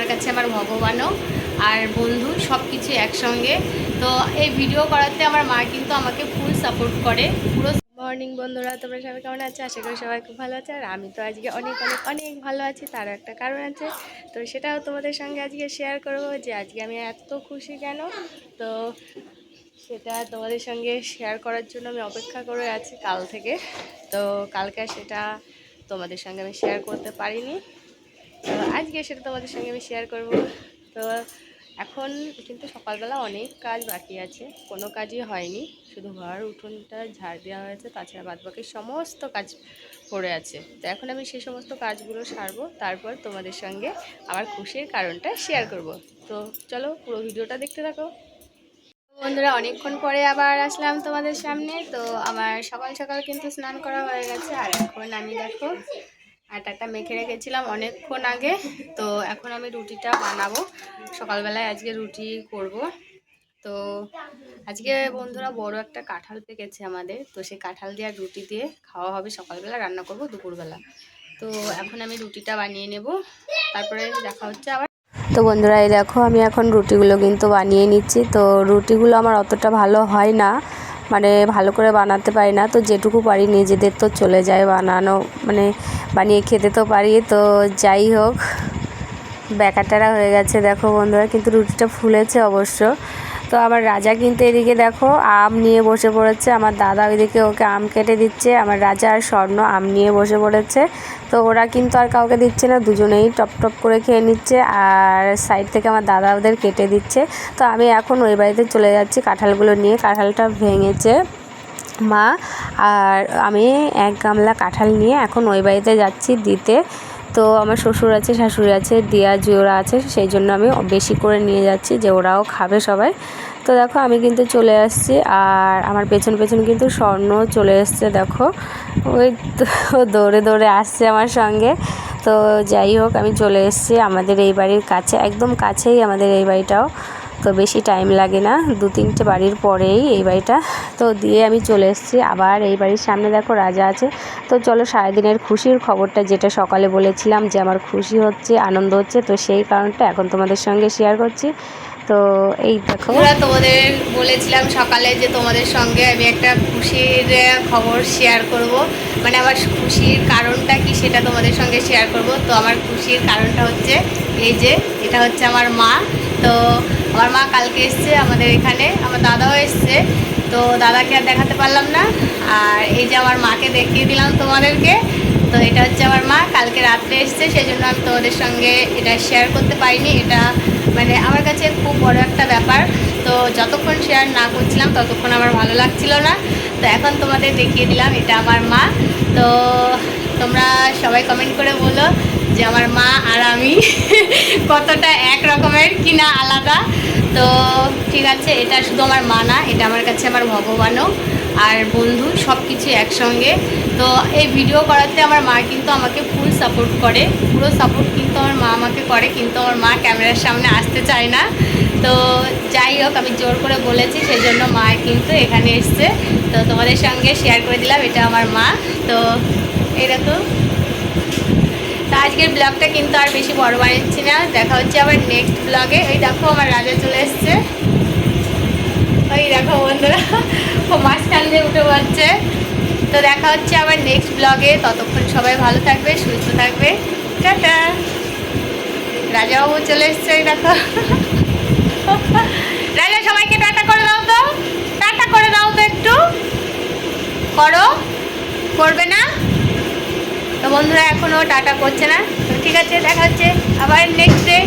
আমার কাছে আমার ভগবানও আর বন্ধু সব কিছু একসঙ্গে। তো এই ভিডিও করাতে আমার মা কিন্তু আমাকে ফুল সাপোর্ট করে। পুরো মর্নিং বন্ধুরা, তোমরা সবাই কেমন আছে? আশা করি সবাই খুব ভালো আছে। আর আমি তো আজকে অনেক অনেক অনেক ভালো আছি, তারও একটা কারণ আছে। তো সেটাও তোমাদের সঙ্গে আজকে শেয়ার করবো যে আজকে আমি এত খুশি কেন। তো সেটা তোমাদের সঙ্গে শেয়ার করার জন্য আমি অপেক্ষা করে আছি কাল থেকে। তো কালকে সেটা তোমাদের সঙ্গে আমি শেয়ার করতে পারিনি, তো আজকে সেটা তোমাদের সঙ্গে আমি শেয়ার করব। তো এখন কিন্তু সকালবেলা অনেক কাজ বাকি আছে, কোনো কাজই হয়নি, শুধু ঘর উঠোনটা ঝাড় দেওয়া হয়েছে, তাছাড়া বাদবাকি সমস্ত কাজ পড়ে আছে। তো এখন আমি সেই সমস্ত কাজগুলো সারবো, তারপর তোমাদের সঙ্গে আমার খুশির কারণটা শেয়ার করব। তো চলো পুরো ভিডিওটা দেখতে থাকো বন্ধুরা। অনেকক্ষণ পরে আবার আসলাম তোমাদের সামনে। তো আমার সকাল সকাল কিন্তু স্নান করা হয়ে গেছে, আর এখন আমি দেখো আটাটা মেখে রেখেছিলাম অনেকক্ষণ আগে। তো এখন আমি রুটিটা বানাবো, সকালবেলায় আজকে রুটি করব। তো আজকে বন্ধুরা বড় একটা কাঁঠাল পেকেছে আমাদের, তো সেই কাঁঠাল দিয়ে আর রুটি দিয়ে খাওয়া হবে, সকালবেলা রান্না করব দুপুরবেলা। তো এখন আমি রুটিটা বানিয়ে নেব, তারপরে দেখা হচ্ছে আবার। তো বন্ধুরা এই দেখো আমি এখন রুটিগুলো কিন্তু বানিয়ে নিচ্ছি। তো রুটিগুলো আমার অতটা ভালো হয় না, মানে ভালো করে বানাতে পারি না। তো যেটুকু পারি নিজেদের তো চলে যায় বানানো, মানে বানিয়ে খেতে তো পারি। তো যাই হোক, ব্যাকারটারা হয়ে গেছে দেখো বন্ধুরা, কিন্তু রুটিটা ফুলেছে অবশ্য। তো আমার রাজা কিন্তু এদিকে দেখো আম নিয়ে বসে পড়েছে, আমার দাদা ওইদিকে ওকে আম কেটে দিচ্ছে, আমার রাজা আর স্বর্ণ আম নিয়ে বসে পড়েছে। তো ওরা কিন্তু আর কাউকে দিচ্ছে না, দুজনেই টপ টপ করে খেয়ে নিচ্ছে, আর সাইড থেকে আমার দাদা ওদের কেটে দিচ্ছে। তো আমি এখন ওই বাড়িতে চলে যাচ্ছি কাঁঠালগুলো নিয়ে। কাঁঠালটা ভেঙেছে মা, আর আমি এক গামলা কাঁঠাল নিয়ে এখন ওই বাড়িতে যাচ্ছি দিতে। তো আমার শ্বশুর আছে, শাশুড়ি আছে, দিয়া জিওরা আছে, সেই জন্য আমি বেশি করে নিয়ে যাচ্ছি যে ওরাও খাবে সবাই। তো দেখো আমি কিন্তু চলে আসছি, আর আমার পেছন পেছন কিন্তু স্বর্ণ চলে এসছে দেখো, ওই দৌড়ে দৌড়ে আসছে আমার সঙ্গে। তো যাই হোক আমি চলে এসেছি আমাদের এই বাড়ির কাছে, একদম কাছেই আমাদের এই বাড়িটাও। তো বেশি টাইম লাগে না, 2-3টে বাড়ির পরেই এই বাড়িটা। তো দিয়ে আমি চলে এসেছি আবার এই বাড়ির সামনে দেখো রাজা আছে। তো চলো সারাদিনের খুশির খবরটা, যেটা সকালে বলেছিলাম যে আমার খুশি হচ্ছে, আনন্দ হচ্ছে, তো সেই কারণটা এখন তোমাদের সঙ্গে শেয়ার করছি। তো এই দেখো তোমাদের বলেছিলাম সকালে যে তোমাদের সঙ্গে আমি একটা খুশির খবর শেয়ার করব, মানে আমার খুশির কারণটা কি সেটা তোমাদের সঙ্গে শেয়ার করব। তো আমার খুশির কারণটা হচ্ছে এই যে এটা হচ্ছে আমার মা। তো আমার মা কালকে এসছে আমাদের এখানে, আমার দাদাও এসছে। তো দাদাকে আর দেখাতে পারলাম না, আর এই যে আমার মাকে দেখিয়ে দিলাম তোমাদেরকে। তো এটা হচ্ছে আমার মা, কালকে রাত্রে এসছে, সেই জন্য আমি তোমাদের সঙ্গে এটা শেয়ার করতে পারিনি। এটা মানে আমার কাছে খুব বড় একটা ব্যাপার। তো যতক্ষণ শেয়ার না করছিলাম ততক্ষণ আমার ভালো লাগছিল না। তো এখন তোমাদের দেখিয়ে দিলাম এটা আমার মা। তো তোমরা সবাই কমেন্ট করে বলো যে আমার মা আর আমি কতটা এক রকমের কিনা আলাদা। তো ঠিক আছে, এটা শুধু আমার মা না, এটা আমার কাছে আমার ভগবানও আর বন্ধু সব কিছু একসঙ্গে। তো এই ভিডিও করাতে আমার মা কিন্তু আমাকে ফুল সাপোর্ট করে, পুরো সাপোর্ট কিন্তু আমার মা আমাকে করে, কিন্তু আমার মা ক্যামেরার সামনে আসতে চায় না। তো যাই হোক আমি জোর করে বলেছি, সেই জন্য মা কিন্তু এখানে এসছে। তো তোমাদের সঙ্গে শেয়ার করে দিলাম এটা আমার মা। তো এইরকম, তো আজকের ব্লগটা কিন্তু আর বেশি বড় বানাচ্ছি না, দেখা হচ্ছে আবার নেক্সট ব্লগে। ওই দেখো আমার রাজা চলে এসছে, ওই দেখো বন্ধুরা ও মাঝখান দিয়ে উঠে পড়ছে। তো দেখা হচ্ছে আবার নেক্সট ব্লগে, ততক্ষণ সবাই ভালো থাকবে, সুস্থ থাকবে, টাটা। রাজাবাবু চলে এসছে, দেখো রাজা সবাইকে টাটা করে দাও তো, টাটা করে দাও তো, একটু করো, করবে না? তো বন্ধুরা এখনও টাটা করছে না। তো ঠিক আছে, দেখা হচ্ছে আবার নেক্সট ডে।